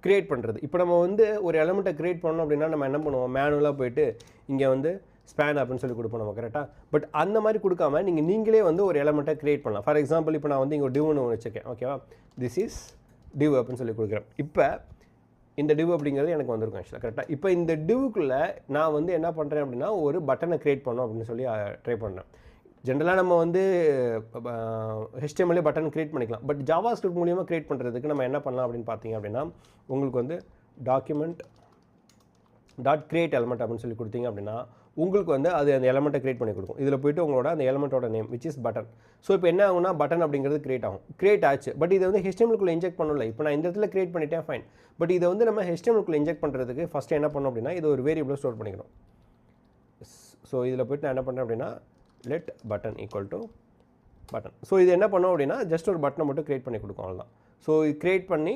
Create பண்ணுறது. இப்போ நம்ம வந்து ஒரு எலமெண்ட்டை க்ரியேட் பண்ணோம் அப்படின்னா நம்ம என்ன பண்ணுவோம், மேனுவலாக போயிட்டு இங்கே வந்து ஸ்பேன் அப்படின்னு சொல்லி கொடுப்போம் நம்ம கரெக்டாக. பட் அந்த மாதிரி கொடுக்காம நீங்களே வந்து ஒரு எலமெண்ட்டை க்ரியேட் பண்ணலாம். ஃபார் எக்ஸாம்பிள் இப்போ நான் வந்து இங்கே டிவ்னு ஒன்று வச்சுருக்கேன், ஓகேவா. திஸ் இஸ் டிவ் அப்படின்னு சொல்லி கொடுக்குறேன். இப்போ இந்த டிவ் அப்படிங்கிறது எனக்கு வந்திருக்கும் ஆக்சுவலாக கரெக்டாக. இப்போ இந்த டிவ்க்குள்ளே நான் வந்து என்ன பண்ணுறேன் அப்படின்னா ஒரு பட்டனை க்ரியேட் பண்ணோம் அப்படின்னு சொல்லி ட்ரை பண்ணுறேன். ஜென்ரலாக நம்ம வந்து HTML பட்டன் க்ரியேட் பண்ணிக்கலாம். பட் ஜாவா ஸ்கிரிப்ட் மூலியமாக க்ரியேட் பண்ணுறதுக்கு நம்ம என்ன பண்ணலாம் அப்படின்னு பார்த்தீங்க அப்படின்னா உங்களுக்கு வந்து document.create element அப்படின்னு சொல்லி கொடுத்தீங்க அப்படின்னா உங்களுக்கு வந்து அது அந்த எலமெண்ட்டை க்ரியேட் பண்ணி கொடுக்கும். இதில் போய்ட்டு உங்களோட அந்த எலமெண்ட்டோட name which is button. So இப்போ என்ன ஆகும்னா பட்டன் அப்படிங்கிறது க்ரியேட் ஆச்சு. பட் இதை வந்து HTML இன்ஜெக்ட் பண்ணல. இப்போ நான் இந்த இடத்துல க்ரியேட் பண்ணிட்டேன், ஃபைன். பட் இதை வந்து நம்ம HTML இன்ஜெக்ட் பண்ணுறதுக்கு ஃபஸ்ட்டு என்ன பண்ணோம் அப்படின்னா இது ஒரு வேரியபிளை ஸ்டோர் பண்ணிக்கணும். ஸோ இதில் போய்ட்டு நான் என்ன பண்ணுறேன் அப்படின்னா let button equal to button. So இது என்ன பண்ணோம் அப்படின்னா ஜஸ்ட் ஒரு பட்டனை மட்டும் க்ரியேட் பண்ணி கொடுக்கும், அவ்வளோதான். ஸோ இது க்ரியேட் பண்ணி